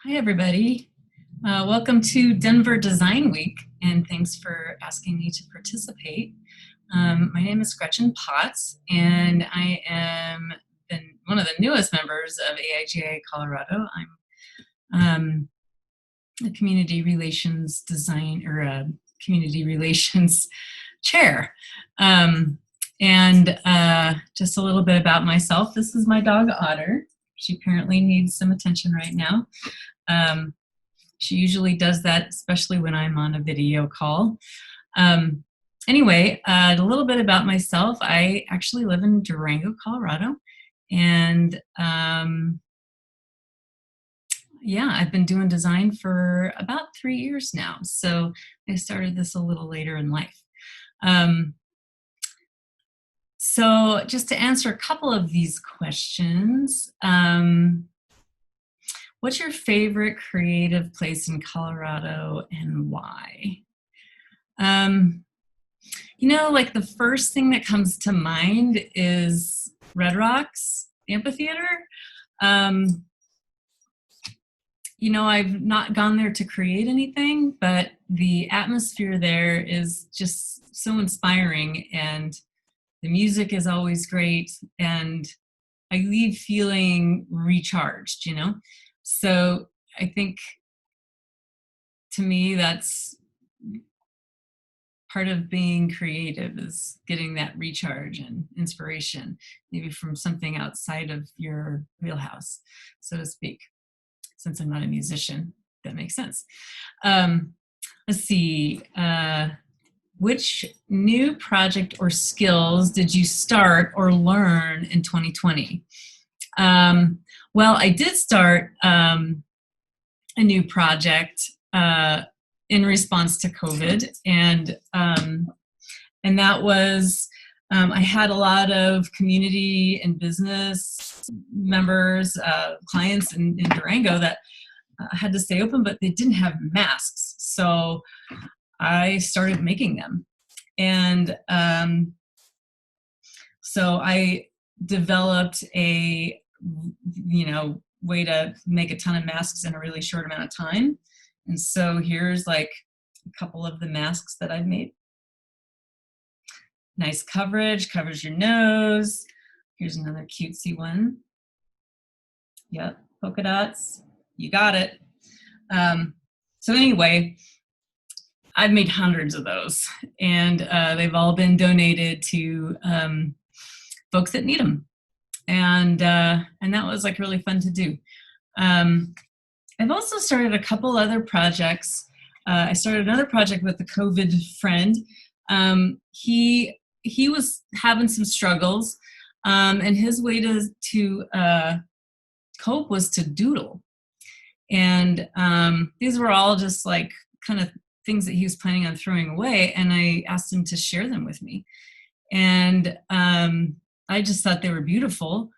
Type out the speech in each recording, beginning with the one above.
Hi, everybody. Welcome to Denver Design Week, and thanks for asking me to participate. My name is Gretchen Potts, and I am one of the newest members of AIGA Colorado. I'm a community relations design or a community relations chair. Just a little bit about myself. This is my dog Otter. She apparently needs some attention right now. She usually does that, especially when I'm on a video call. Anyway, a little bit about myself. I actually live in Durango, Colorado. And yeah, I've been doing design for about 3 years now. So I started this a little later in life. So just to answer a couple of these questions, what's your favorite creative place in Colorado and why? Like the first thing that comes to mind is Red Rocks Amphitheater. I've not gone there to create anything, but the atmosphere there is just so inspiring, and the music is always great, and I leave feeling recharged, So I think, to me, that's part of being creative, is getting that recharge and inspiration, maybe from something outside of your wheelhouse, so to speak. Since I'm not a musician, that makes sense. Let's see. Which new project or skills did you start or learn in 2020? Well, I did start a new project in response to COVID, and that was I had a lot of community and business members, clients in Durango that had to stay open, but they didn't have masks, so I started making them, and so I developed a way to make a ton of masks in a really short amount of time. And so here's like a couple of the masks that I've made. Nice coverage, covers your nose. Here's another cutesy one. Yep, polka dots, you got it. So anyway, I've made hundreds of those, and they've all been donated to folks that need them. And that was like really fun to do. I've also started a couple other projects. I started another project with a COVID friend. He was having some struggles, and his way to cope was to doodle. And these were all just like kind of things that he was planning on throwing away, and I asked him to share them with me. And I just thought they were beautiful.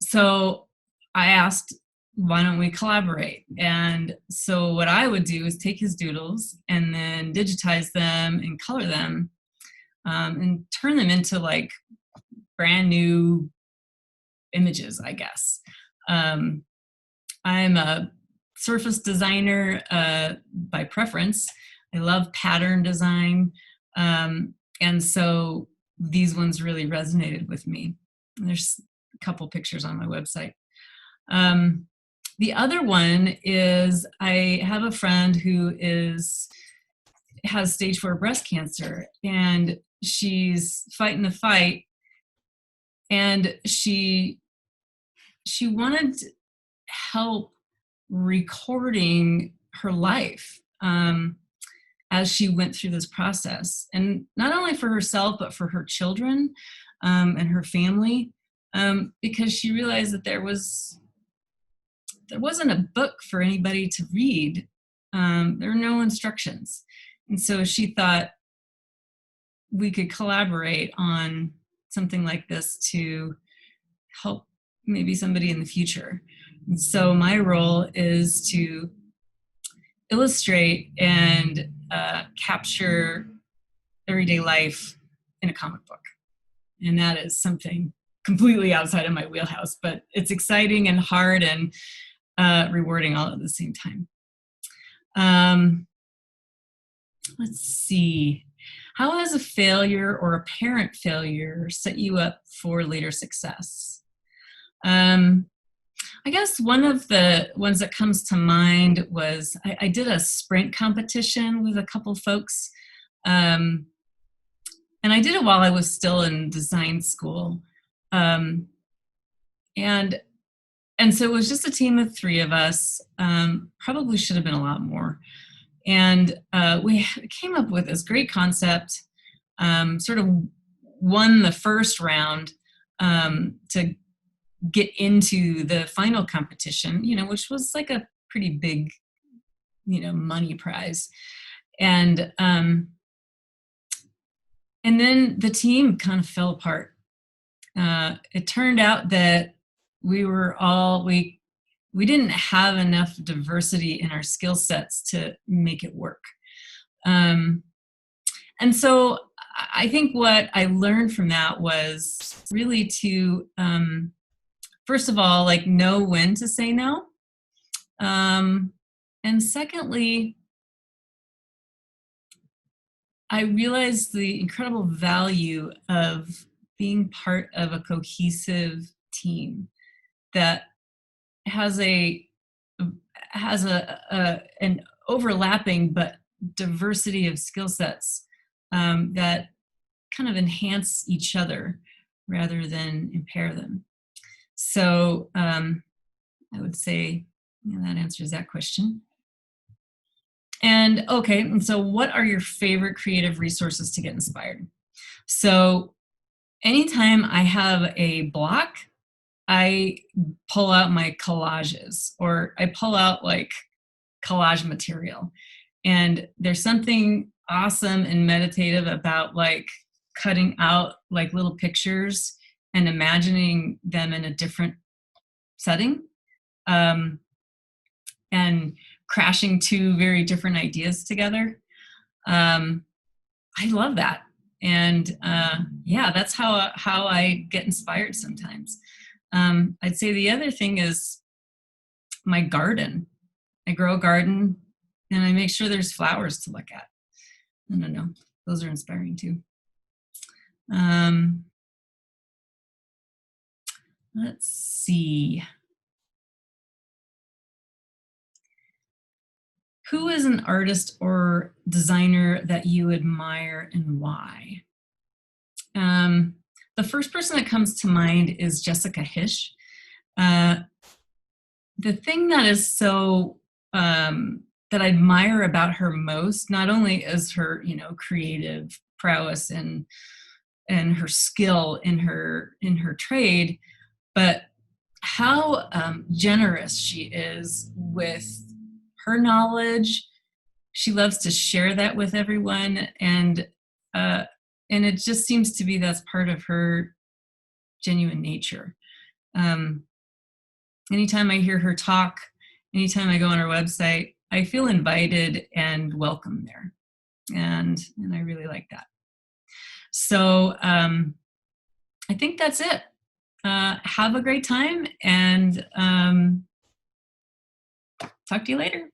So I asked, why don't we collaborate? And so what I would do is take his doodles and then digitize them and color them, and turn them into like brand new images, I guess. I'm a surface designer by preference. I love pattern design. And so these ones really resonated with me. There's a couple pictures on my website. The other one is I have a friend who has stage 4 breast cancer, and she's fighting the fight, and she wanted help recording her life as she went through this process, and not only for herself but for her children and her family, because she realized that there wasn't a book for anybody to read. There were no instructions, and so she thought we could collaborate on something like this to help maybe somebody in the future. And so my role is to illustrate and capture everyday life in a comic book. And that is something completely outside of my wheelhouse, but it's exciting and hard, and rewarding all at the same time. Let's see. How has a failure or apparent failure set you up for later success? I guess one of the ones that comes to mind was I did a sprint competition with a couple folks. And I did it while I was still in design school. And so it was just a team of 3 of us. Probably should have been a lot more. And we came up with this great concept, sort of won the first round to get into the final competition, which was like a pretty big, money prize. And then the team kind of fell apart. It turned out that we didn't have enough diversity in our skill sets to make it work. And so I think what I learned from that was really to, first of all, like, know when to say no. And secondly, I realized the incredible value of being part of a cohesive team that has an overlapping but diversity of skill sets that kind of enhance each other rather than impair them. So I would say that answers that question. And okay, and so what are your favorite creative resources to get inspired? So anytime I have a block, I pull out my collages, or I pull out like collage material. And there's something awesome and meditative about like cutting out like little pictures and imagining them in a different setting, and crashing 2 very different ideas together. I love that. And yeah, that's how I get inspired sometimes. I'd say the other thing is my garden. I grow a garden and I make sure there's flowers to look at. I don't know. Those are inspiring too. Let's see. Who is an artist or designer that you admire and why? The first person that comes to mind is Jessica Hische. The thing that is so that I admire about her most, not only is her creative prowess and her skill in her trade, but how generous she is with her knowledge. She loves to share that with everyone, and it just seems to be that's part of her genuine nature. Anytime I hear her talk, anytime I go on her website, I feel invited and welcome there, and I really like that. So I think that's it. Have a great time, and talk to you later.